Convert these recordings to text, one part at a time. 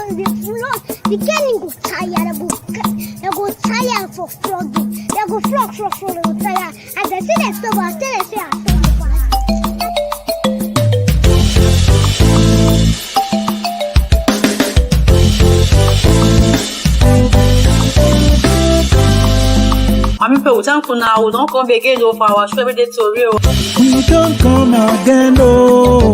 because the flog, the girl go tire, they go tire for flogging. They go flog, they go tire. And they say they stop, I tell they say I stop. I'm thankful now. We don't come again for our show Everyday Tori. We don't come again, oh,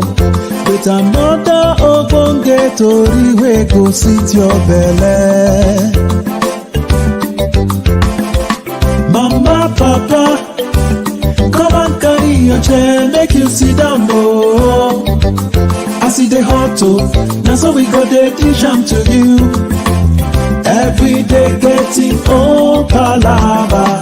with another ogbonge tori wey go sit your belle. Mama, Papa, come and carry your chair, make you sit down, oh. As e dey hot, oh, na so we go dey dish am to you. Every day getting old palava,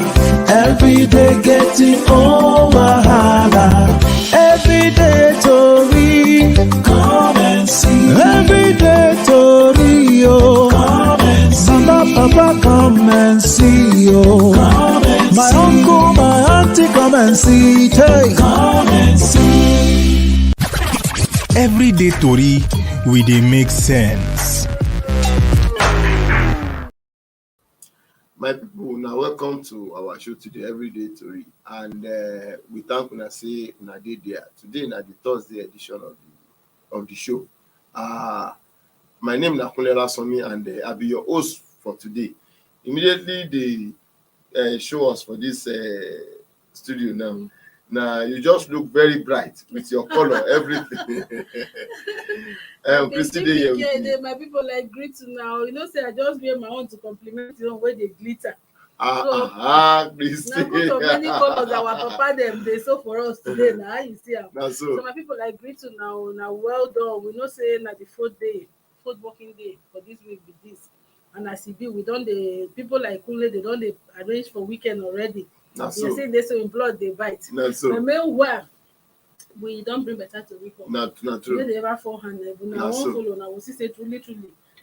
every day getting old wahala. Everyday Tori, come and see. Everyday Tori, oh, come and see. Mama, Papa, come and see, oh. Come and my see. Uncle, my auntie, come and see. Hey. Come and see. Everyday Tori, we dey make sense. My people, now welcome to our show today, Everyday Tori, and we thank una say una dey there today. Na the Thursday edition of the show. My name is Nakunle Somi, and I'll be your host for today. Immediately they show us for this studio now. Now you just look very bright with your color, everything. Christy my people like greet now. You know, say I just wear my own to compliment you on where they glitter. Christy. Now put so many colors our papa them they so for us today. Now you see them. So my people like greet you now. Now well done. We know say na the fourth working day for this week with this. And as it be, we don't the people like Kule, they don't arrange for weekend already. You say they so in blood they bite. But meanwhile, we don't bring better to recall. Not true. They never forehand. Now won't follow. Now we see say truly. This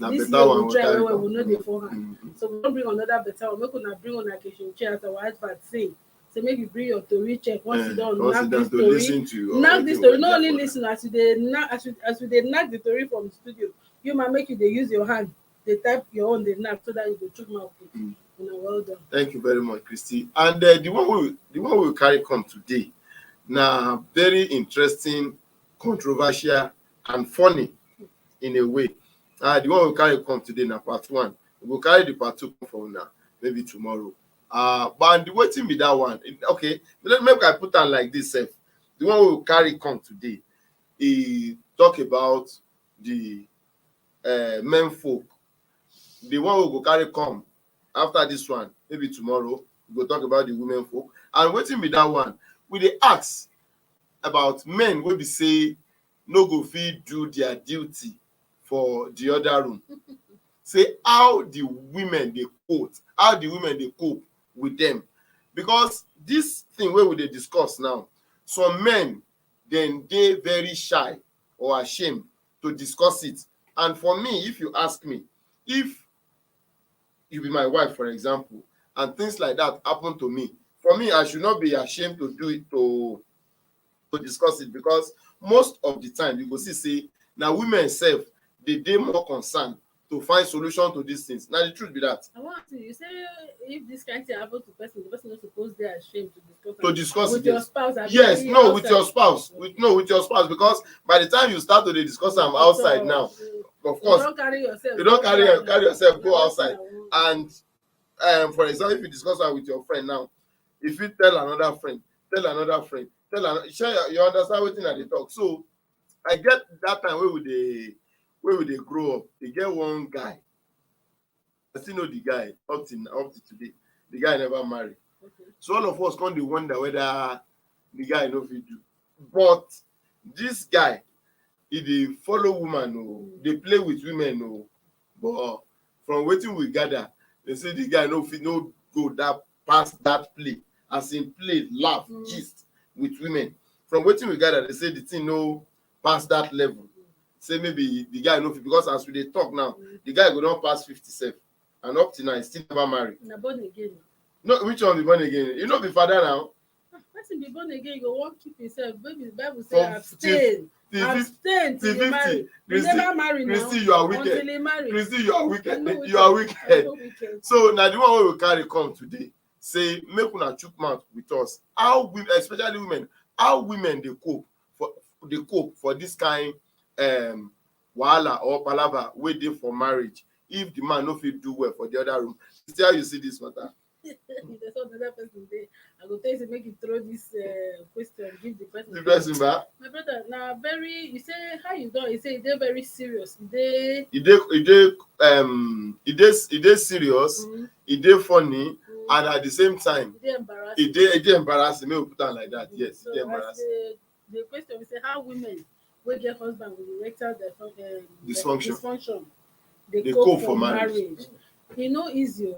year we try where we know they forehand. So we don't bring another better one. We could bring on a kitchen chair as our advert say. So maybe bring your Tori check once you don't knock this Tori. Knock this Tori. Not only listen as you they knock the Tori from the studio. You might make you they use your hand. They type your own they knock so that you go chook mouth. Well done. Thank you very much, Christy. And the one we carry come today, now very interesting, controversial, and funny in a way. The one we carry come today now part one. We will carry the part two for now, maybe tomorrow. But the waiting be that one. Okay, let me put on like this. The one we will carry come today, he talk about the men folk. The one we will carry come. After this one, maybe tomorrow, we'll talk about the women folk. And waiting be that one, we dey ask about men wey be say no go fit do their duty for the other room. Say how the women they cope with them. Because this thing where we dey discuss now, some men then they very shy or ashamed to discuss it. And for me, if you ask me, if you be my wife, for example, and things like that happen to me. For me, I should not be ashamed to do it to discuss it, because most of the time you go see now women self they more concerned to find solution to these things. Now the truth be that. I want to you say if this kind of thing happen to person, the person is supposed they are ashamed to discuss with it. Your spouse. Yes, no, with your spouse. Okay. With your spouse, because by the time you start to discuss them outside now. Of course, you don't carry yourself, go outside. And for example, if you discuss that with your friend now, if you tell another friend, you understand what they talk. So I get that time where would they grow up? They get one guy. I still know the guy up to today. The guy never married. Okay. So all of us come to wonder whether the guy know if he do. But this guy, if they follow women, they play with women, but from waiting we gather, they say the guy no go that past that play, as in play, laugh, gist with women. From waiting we gather, they say the thing no past that level. Say maybe the guy no fit, because as we dey talk now, the guy go don pass 57, and up to now he still never married. Na born again. No, which one be born again? You know be father now. person be born again, you go wan keep himself. Baby, the Bible say From abstain. till Abstain till you marry. You never marry now. Christy, you are wicked. Until you marry. Christy, you are wicked. No You are wicked. No wicked. So now the one wey we carry come today, say make una chook mouth with us. How women, especially women, how women dey cope for this kind wahala or palava wey dey for marriage if the man no fit do well for the other room. See how you see this matter? There's another person there. I go tell you to make you throw this question, give the person. The person back. My brother, now very. You say how you done? You say they're very serious. They serious. It dey funny, and at the same time, it dey embarrassing. May we put on like that. Yes, so it dey embarrassing. The question we say how women will get husband with erectile dysfunction. They cope for marriage. E no easy.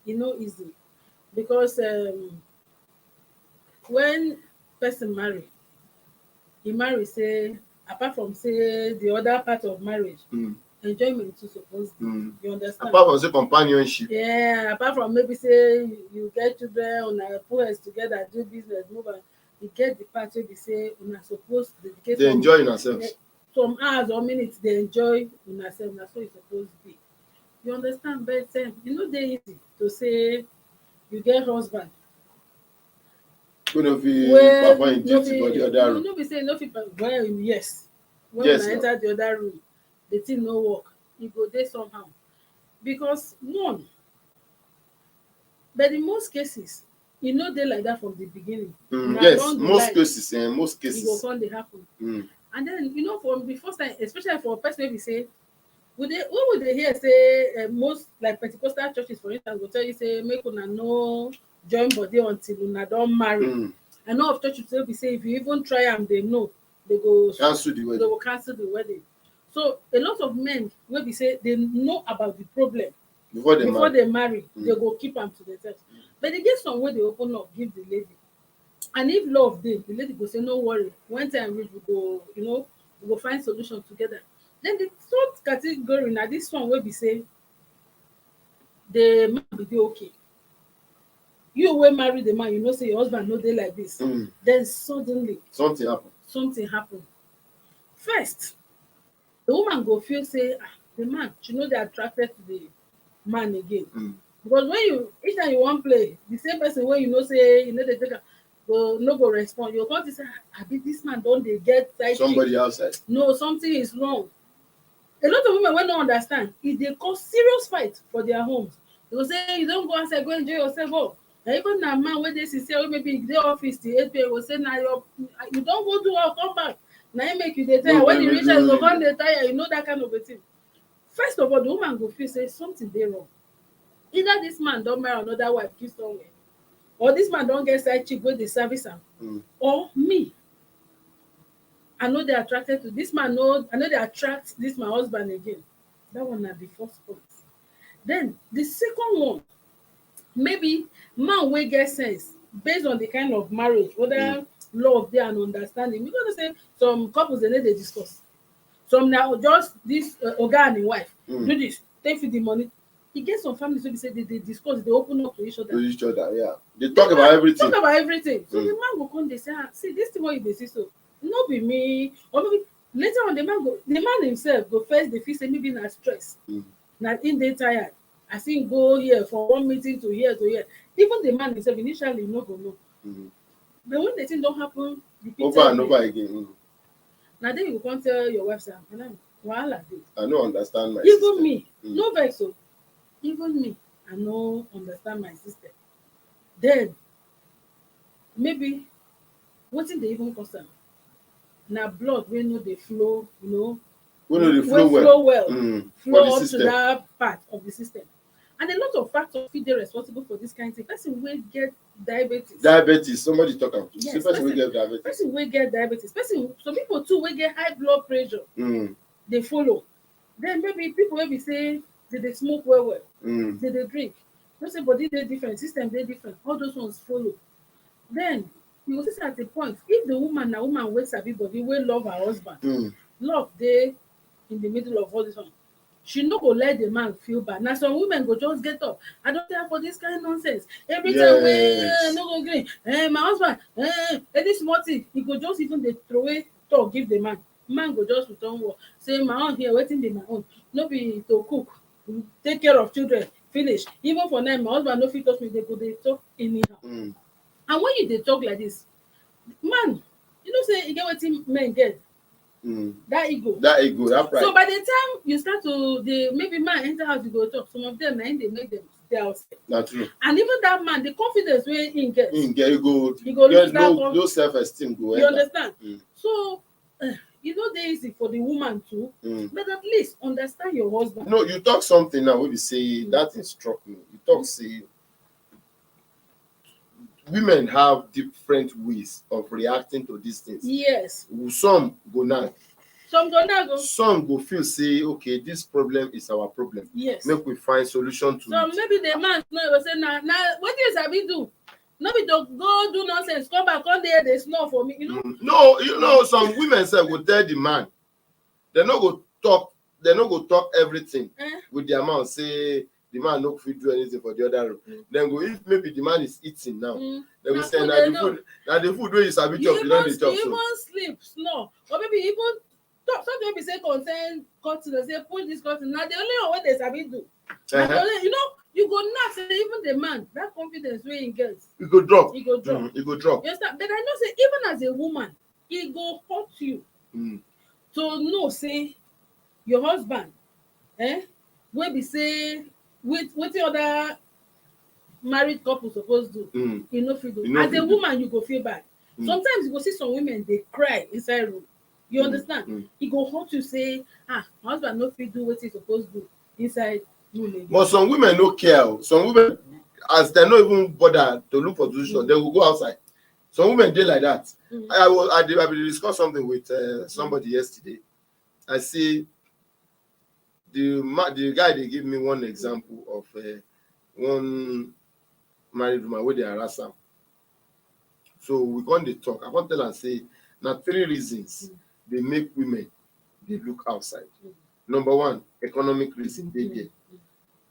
E no easy because when person marry, he marry say apart from say the other part of marriage, enjoyment too suppose be. You understand? Apart from say companionship. Yeah, apart from maybe say you get children, una put heads together, do business, move on. You get the part where they say una suppose dedicate. They enjoy themselves. Some hours or minutes they enjoy una self. That's what it's supposed to be. You understand? But you know they easy to say you get husband. You know, if duty for the other room. You know, we say no fit. Well, yes. When I enter the other room, the thing no work. You go there somehow because one. But in most cases, you know they like that from the beginning. Yes, most cases. It go come dey happen. And then you know from the first time, especially for a person maybe say. When would they hear say most like Pentecostal churches, for instance, will tell you say make una no join body until una don marry. I know of churches will be say if you even try and they know they go cancel the wedding. They will cancel the wedding. So a lot of men will be say they know about the problem before they marry. They go keep them to themselves. But they get some way they open up, give the lady. And if love dey, the lady go say no worry. When time reach, we go, we go find solution together. Then the third category now, this one will be say the man be dey okay. You will marry the man, you know say your husband no dey like this. Then suddenly something happen. First, the woman go feel say the man, she no dey attracted to the man again. Because when each time you wan play, the same person wey you know say you know dey take am no go respond. You go come to say abi this man don dey get side somebody chick. Outside. No, something is wrong. A lot of women wey no understand, e dey cause serious fight for their homes. They go say you don go outside go enjoy yourself. Oh, na even na man wey dey sincere wey maybe e dey office till 8 p.m. go say na you don go do work come back. Na him make you dey tire. When you reach there you go come dey tire. You know that kind of a thing. First of all, the woman go feel say something dey wrong. Either this man don marry another wife give somewhere, or this man don get side chick wey dey service am, or me. I know they attracted to this man. No, I know they attract this my husband again. That one na the first point. Then the second one, maybe man wey get sense based on the kind of marriage, whether love there and understanding. We're gonna say some couples they need to discuss. Some now just this oga and his wife do this, take the money. You get some families who say they discuss, they open up to each other. Yeah. They talk about everything. Talk about everything. So the man will come, they say, see this thing what you dey see so. No be me, or maybe later on the man himself go first dey feel say maybe na stress, na him dey tired as him go here for one meeting to here. Even the man himself initially no go know, but when the thing don happen over and over again, na then you go come tell your wife say madam wahala dey. I no understand my even system. Me no vex o, even me I no understand my system. Then maybe wetin dey even cause am na blood wey no dey flow, wey no dey flow well, flow up to that part of the system. And a lot of factors fit dey responsible for this kind of thing. Person wey get diabetes, somebody talk am. Yes, person wey get diabetes. Some people too wey get high blood pressure dey follow. Then maybe people wey be say they dey smoke well, they dey drink. No say body dey different, system dey different. All those ones follow. Then you go see at a point, if the woman na wey sabi body wey love her husband, love dey in the middle of all this one. she no go let the man feel bad. Now some women go just get up. I don't care for this kind of nonsense. Every time we no go green. My husband, any small thing, he go just even dey throw away talk give the man. Man go just return work. Say my own here, wetin be my own. No be to cook, take care of children, finish. Even for night, my husband no fit touch me. They go dey talk anyhow. And when you dey talk like this, man, you know say e get wetin men get. That ego, that pride. So by the time you start to maybe man enter house, you go talk. Some of them, they make them stay outside. That's true. And even that man, the confidence where he get, you go lose that low self-esteem. You understand? So you know, they easy for the woman too, but at least understand your husband. No, you talk something now. When you say that struck me, you talk say women have different ways of reacting to these things. Yes. Some go nag. Some go nag. Some go feel say, okay, this problem is our problem. Yes. Make we find solution to it. So maybe the man go say, nah, what is Abi do? No be to go do nonsense. Come back on there, they snore for me. You know. No, you know, some women say will tell the man. They no go talk. They no go talk everything with their mouth. Say the man no fit do anything for the other room. Then go if maybe the man is eating now. They will say now the food where you sabi chop, you don't dey chop. You even sleep, snore, or maybe even talk. Sometimes we say concern cutting, say pull this cutting. Now the only one what they sabi do. You know, you go not say even the man that confidence where he gets. You go drop. You go drop. You go drop. You understand? But I know say even as a woman, he go hurt you. To know say your husband, will be say with the other married couple supposed to do, you know, feel do. As a woman, you go feel bad. Sometimes you go see some women they cry inside room. You understand? He go hurt you say, my husband no fit do what he supposed to do inside room again. But some women no care. Some women, as they not even bother to look for solution, they will go outside. Some women dey like that. I discussed something with somebody yesterday. I see the guy they give me one example of one married woman where they harass am. So we can't dey talk. I can't tell and say now 3 reasons they make women they look outside. Number 1, economic reason they get.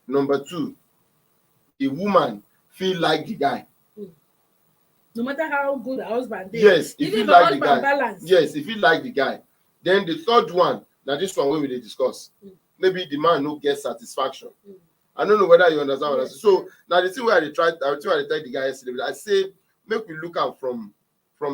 Number 2, the woman feel like the guy. No matter how good the husband is. Yes, if you like the guy. Balance. Yes, if you like the guy. Then the third one, now this one where we discuss. Maybe the man no get satisfaction. I don't know whether you understand what I say. So now the thing where I tell the guy yesterday, I say make we look out from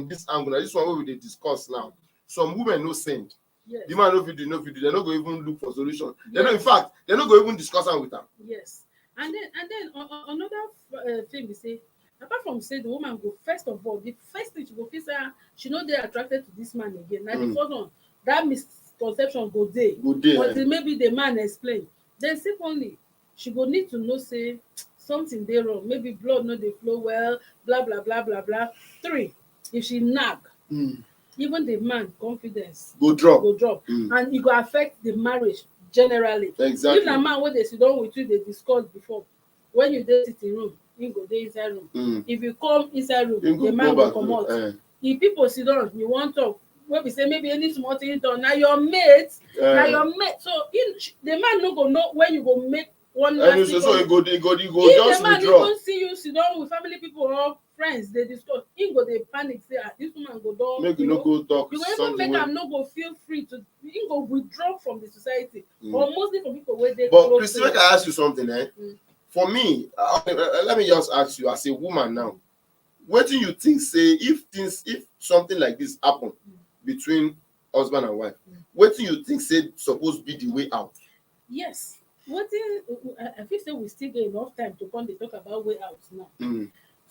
this angle. Now this one where we discuss now. Some women no send. Yes. The man no video, they're not going to even look for solution. They're not, in fact, they're not going to even discuss with them. Yes. And then another thing we say, apart from say the woman go, first of all, the first thing she go feel say she know they attracted to this man again. Now the first one, that misconception go there. Until maybe the man explain. Then secondly, she go need to know say something dey wrong. Maybe blood no dey flow well, blah blah blah blah blah. 3, if she nag, even the man confidence go drop. And it go affect the marriage generally. Exactly. If na man wey dey sit down with you, they discussed before, when you dey sitting room, he go dey inside room. If you come inside room, the man go comot. If people sit down, you wan talk, wey be say maybe any small thing talk, na your mate. So the man no go know when you go make one last thing. So he go just if the man withdraw. Even see you sit down with family people or friends, they discuss, he go dey panic say, this woman go don make you no go talk. You go even make am no go feel free to, he go withdraw from the society, or mostly from people wey dey close. But Christy, make I ask you something, For me, let me just ask you as a woman now, what do you think say if something like this happen between husband and wife, what do you think say supposed to be the way out? Yes. I feel say we still get enough time to come dey talk about way out now.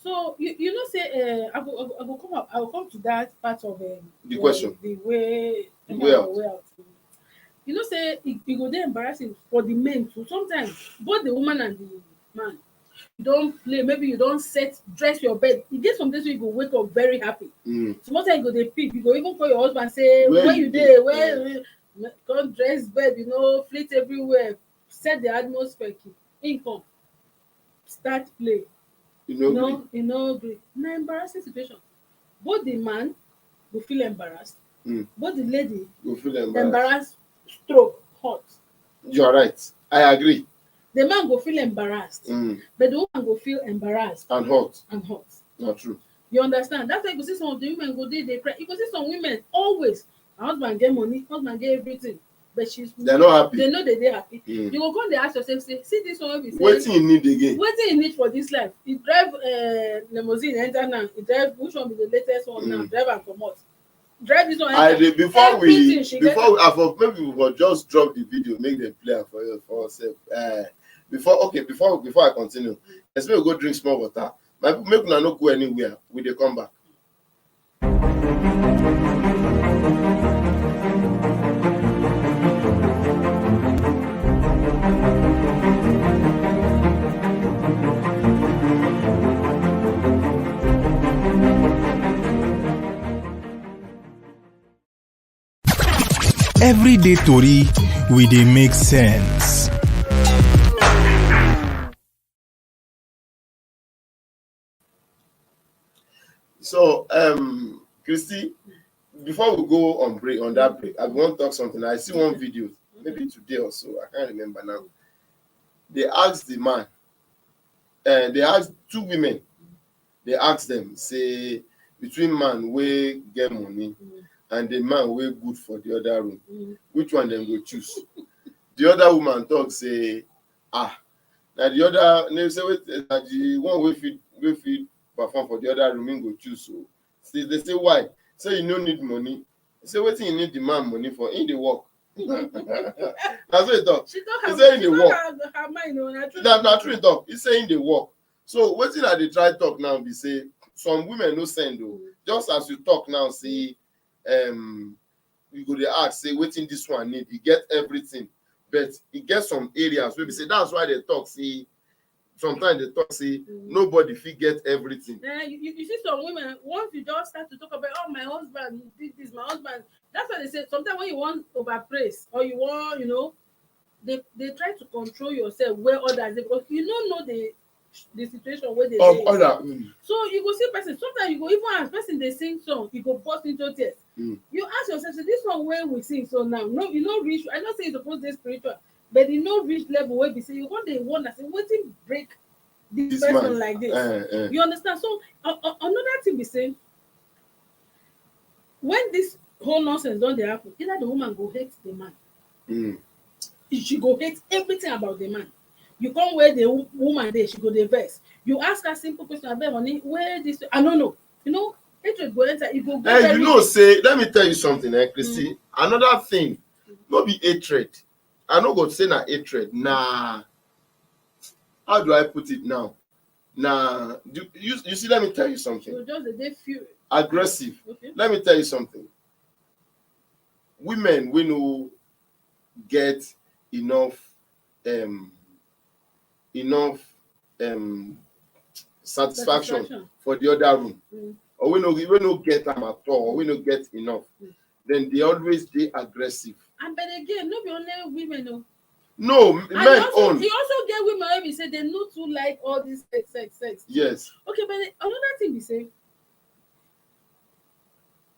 So you know say I will come to that part of the question. The way out. You know say it go dey embarrassing for the men too. Sometimes both the woman and the man, you don't play, maybe you don't dress your bed. You get some days where you go wake up very happy. Sometimes you go dey peep, you go even call your husband say where you dey, where come dress bed, flit everywhere, set the atmosphere, income, start play. Great. Na embarrassing situation. Both the man will feel embarrassed, both the lady will feel embarrassed, stroke, hot. You are right. I agree. The man go feel embarrassed, but the woman go feel embarrassed and hot. Not true. You understand? That's why you go see some of the women go there, they cry. You go see some women always, her husband get money, husband get everything, but they're not happy. They know that they're happy. You go come, they ask yourself, say, see this one, we say, wetin you need again? Wetin you need for this life? You drive limousine, enter now. You drive, which one be the latest one now? Drive and comot. Drive this one. Enter. Before maybe we will just drop the video, make them play for ourselves. Before I continue, let's go drink small water. Make una no go anywhere. We dey come back. Everyday Tori, we dey make sense. So, Christy, before we go on that break, I want to talk something. I see one video, maybe today or so, I can't remember now. They asked the man, they asked two women, they asked them, say, between man wey get money and the man wey good for the other room, which one them go choose? The other woman talk, say, now the other, they say, the one wey fit perform for the other room, he go choose. So they say, why? Say you no need money. Say, wetin you need the man money for? In the work. That's what he talk. He say in the work. That's true talk. He say in the work. So wetin I dey try talk now be say some women no send though. Just as you talk now, say you go dey ask, say wetin this one need. He get everything, but he get some areas where we say that's why they talk. See, sometimes they talk say nobody fit get everything. You see some women, once you just start to talk about, oh, my husband did this, my husband, that's why they say sometimes when you want overpraise or you want, they try to control yourself where others, because you don't know the situation where they of other. So you go see person, sometimes you go even ask person they sing song, you go burst into tears. You ask yourself, so this one where we sing so now, no, you know reach, I don't say it's supposed to be spiritual, but you know reach level where we say you want the one that say wetin break this person man, like this. You understand? So another thing we say, when this whole nonsense don't dey happen, either the woman go hate the man, she go hate everything about the man. You come where the woman there, she go dey vex. You ask her simple question, abeg honey, where this? I don't know. Hatred go enter. You go. Say, let me tell you something, Christy. Another thing, no be hatred. I no go say na hatred. Nah, how do I put it now? Nah, you see, let me tell you something. So just they feel aggressive. Okay. Let me tell you something. Women we no get enough satisfaction for the other room, or we no get them at all, or we no get enough. Then they always be aggressive. And but again, not be only women. No, men own. He also get women where we say they no too like all this sex. Yes. Okay, but another thing we say,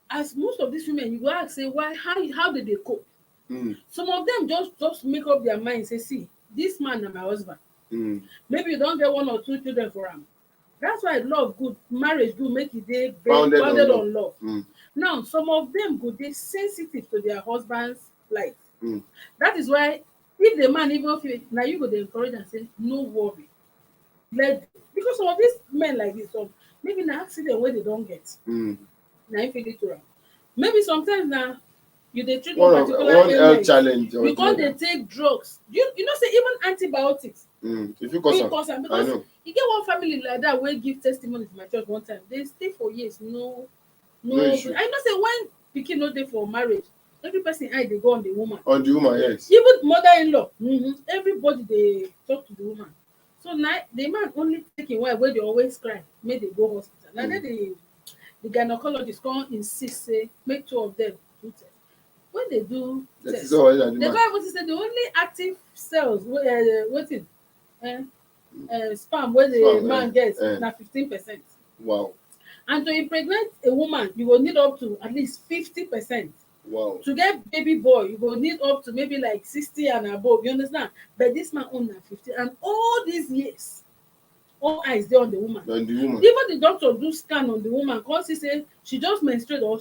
as most of these women, you go ask, say, why, how did they cope? Some of them just make up their mind, say, see, this man is my husband. Maybe you don't get one or two children for him. That's why love good, marriage good, make it dey founded on love. Now, some of them go dey sensitive to their husband's life. That is why if the man even feel, now you go dey encourage and say, no worry. Because some of these men like this, maybe an accident where they don't get. Now you feel it to them. Maybe sometimes now you dey treat one particular health challenge because they take drugs. You know, say even antibiotics. If you cause them, because you get one family like that where give testimony to my church one time. They stay for years, no issue. I know say when pikin no dey for marriage, every person eye they go on the woman. On the woman, yes. Even mother-in-law, everybody they talk to the woman. So now the man only taking wife where they always cry, make they go hospital. Now then the gynecologist come insist say make two of them do test. When they do test, they go able to say the only active cells sperm where the man gets na 15%. Wow. And to impregnate a woman, you will need up to at least 50%. Wow. To get baby boy, you go need up to maybe like 60 and above. You understand? But this man own na 50, and all these years, all eyes dey on the woman. On the woman. Even the doctor do scan on the woman, come see say she just menstruate, or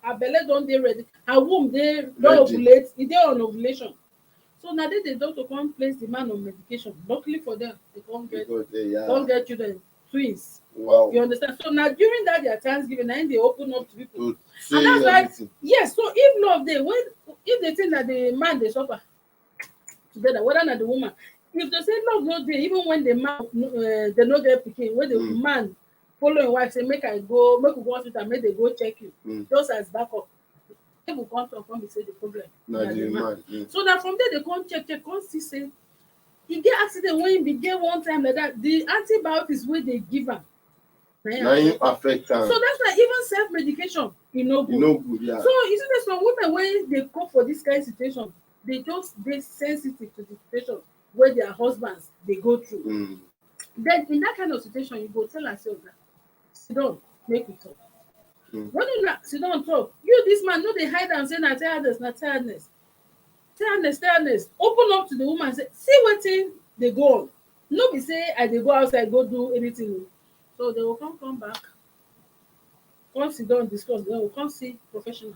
her belle don dey ready, her womb dey don ovulate, e dey on ovulation. So na then the doctor come place the man on medication. Luckily for them, they come get children, twins. Wow. You understand? So now during that their Thanksgiving, now they open up to people. And that's why, yes, so if love dey, if they think that the man they suffer together, whether not the woman, if they say love no dey, even when the man they no get pikin, when the man follow him wife say make we go hospital, make they go check you, just as backup. People come be say the problem. So now from there they come check, come see say he get accident when he be get one time like that. The antibiotics wey they give am na him affect am. So that's why even self-medication e no good. E no good, yeah. So you see there's some women when they cope for this kind of situation, they just dey sensitive to the situation where their husbands they go through. Then in that kind of situation, you go tell yourself that sit down, make we talk. When you sit down talk, you this man no dey hide am say na tiredness. Open up to the woman, say see wetin dey go on. No be say I dey go outside go do anything. So they will come back, come sit down discuss, then we'll come see professional.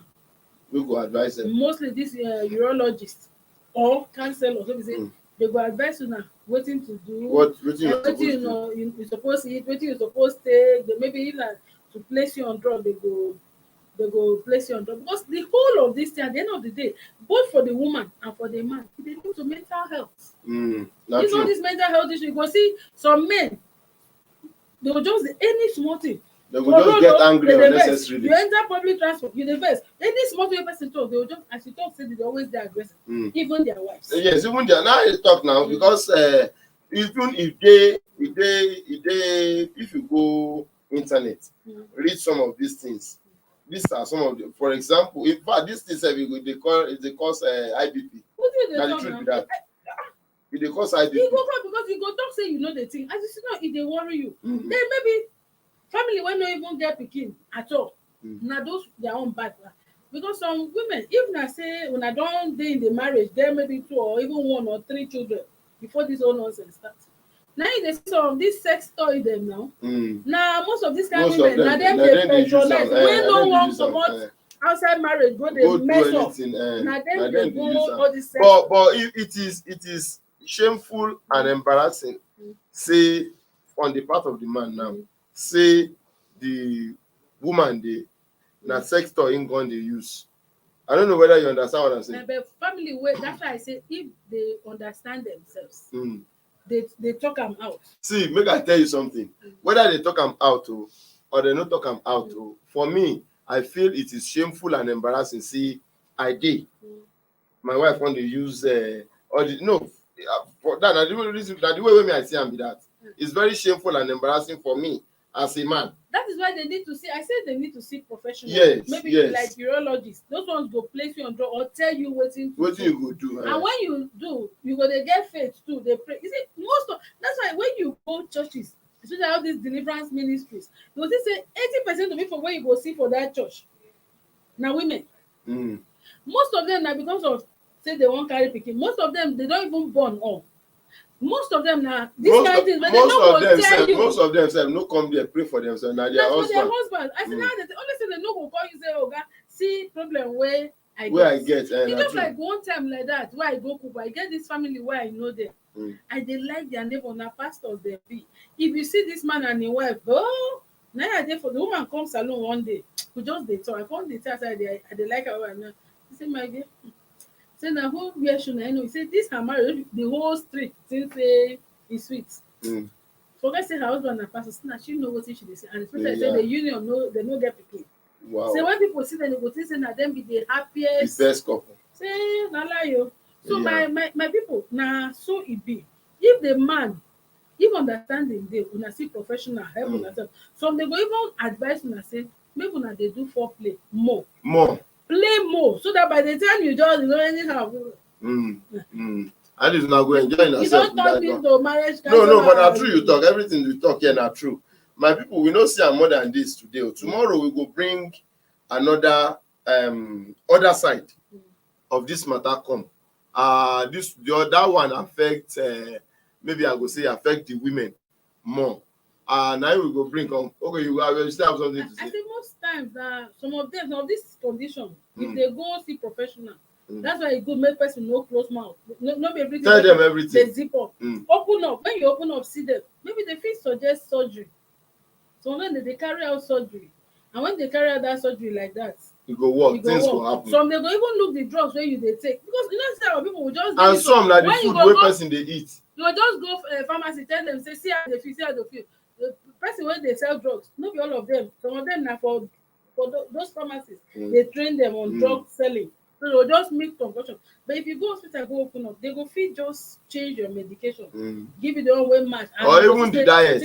We go advise them. Mostly this urologist or counselor, so we say they go advise you now wetin to do, wetin you suppose eat, wetin you suppose take. They maybe even to place you on drug, they go place you on drug, because the whole of this thing at the end of the day, both for the woman and for the man, they go to mental health. You know this mental health issue, you go see some men, they will just any small thing. They will just get angry unnecessarily. You enter public transport, you the best. Any small thing person talk, they will just, as you talk, say they always dey aggressive. Even their wives. Yes, even their now they talk now because even if you go internet, read some of these things. These are some of them. For example, in fact, this thing they cause IBP. What do they Now the talk truth now? be that. If they cause IBP. You go come because you go talk say you know the thing. As you see now, if they worry you, then maybe family when no even get pikin at all. Now those their own bad. Because some women, if I say when I don't dey in the marriage, there may be 2 or even 1 or 3 children before this whole nonsense starts. Now they see some of this sex toy them now. Now most of these kind of women, now them they patronize. When no one promote outside marriage, go they mess up. Now them they go all this sex. But it is shameful and embarrassing. Say on the part of the man now, say the woman they na sex toy in gun they use. I don't know whether you understand what I'm saying. But family way, that's why I say if they understand themselves, they talk them out. See, make I tell you something. Whether they talk them out or they not talk them out, for me, I feel it is shameful and embarrassing. See, I did. My wife want to use for that. The way me I see and be that. It's very shameful and embarrassing for me as a man. That is why they need to see. I said they need to see professionals. Yes, maybe like urologists. Those ones go place you on drug or tell you what you go do. And when you do, you go to get faith too. They pray. You see, that's why when you go churches, especially all these deliverance ministries, you will say 80% of people when you go see for that church, now women. Most of them now because of say they won't carry pikin. Most of them they don't even born up. Most of them now this kind of things, but they don't go tell you. Most of them no come there pray for themselves. Now their husband. I said now the only thing they no go call you say, "Oh God, see problem where I get." It's just like one time like that where I go cook. I get this family where I know them. And they like their neighbor. Now pastors they be. If you see this man and his wife, now I dey for the woman come salon one day. We just dey talk. I come dey tell her I dey like her right now. He say my dear. Say now who where should I know? He said this her marriage, the whole street since say it's sweet. Forget say her husband and pastor, now she know what she dey say. And especially say the union they no get pikin. Wow. So when people see them, they go think say na them be the happiest. The best couple. Say na lie yo. So my people, now so it be. If the man, if understanding dey, una see professional help una self. Some they go even advise una say make una dey do foreplay more. Play more so that by the time you just anyhow. At least now go enjoy yourself. You don't turn into marriage. No, but na true you talk. Everything you talk here na true. My people, we no see more than this today. Tomorrow we go bring another other side of this matter come. The other one affect maybe I go say affect the women more. Now we go bring on. Okay, you still have something to say. I think most times some of this condition, if they go see professional, that's why it good make person no close mouth. No be everything. Tell them everything. They zip up. Open up. When you open up, see them. Maybe they fit suggest surgery. So when they carry out surgery, and when they carry out that surgery like that, you go work. Things will happen. Some they go even look the drugs where you they take, because you know some people will just. And some like the food where person they eat. You will just go pharmacy, tell them, say, see how they feel, see how they feel. The person when they sell drugs, not be all of them. Some of them now for those pharmacies, they train them on drug selling. So they will just make concoction. But if you go hospital, go open up, they go fit just change your medication, give you the own way match. Or even the diet.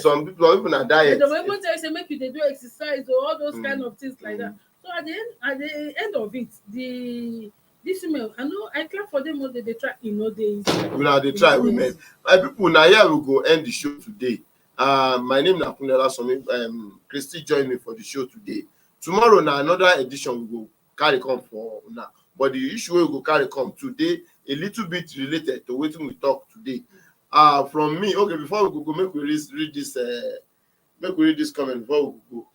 Some people are even a diet. They will even tell you, say, make you they do exercise or all those kind of things like that. So at the end of it, this women, I clap for them what they try in no days. They try women. My people, now here we go end the show today. My name is Kanganda. Christy joined me for the show today. Tomorrow now another edition we go carry come for now. But the issue we go carry come today a little bit related to what we talk today. From me, okay, before we go make we read this comment before we go.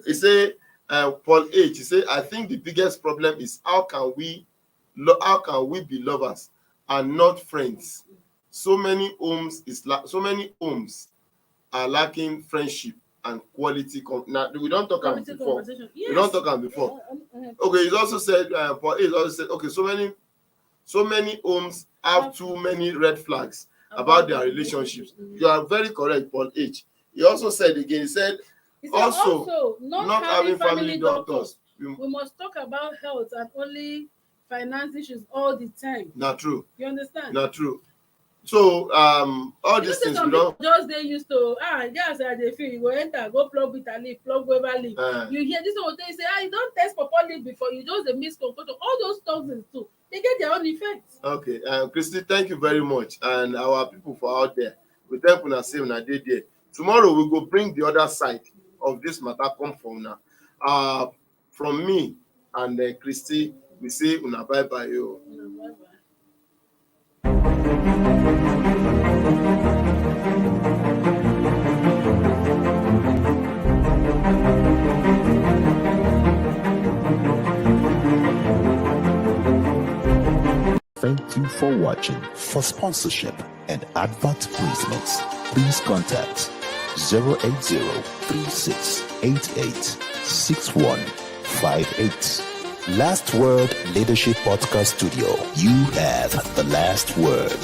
He say Paul H. He say I think the biggest problem is how can we be lovers and not friends? So many homes are lacking friendship and quality. Now we don't talk about before. Yes. We don't talk about before. Okay, he's also said Paul H. also said okay, so many homes have too many red flags about their relationships. You are very correct, Paul H. He also said again, he said also not having family doctors. We must talk about health and only finance issues all the time. Not true. You understand? Not true. So all these things we don't just they used to yes, they feel you go enter, go plug with a leaf, plug whoever leaf. You hear this one they say, you don't test for leaf before you just the misconcoction. All those toxins too, they get their own effects. Okay, Christy, thank you very much. And our people for out there, we thank you say una dey there. Tomorrow we go bring the other side of this matter come from now. From me and Christy, we say una bye bye yo. Thank you for watching. For sponsorship and advert placements, please contact 080-3688-6158. Last Word Leadership Podcast Studio. You have the last word.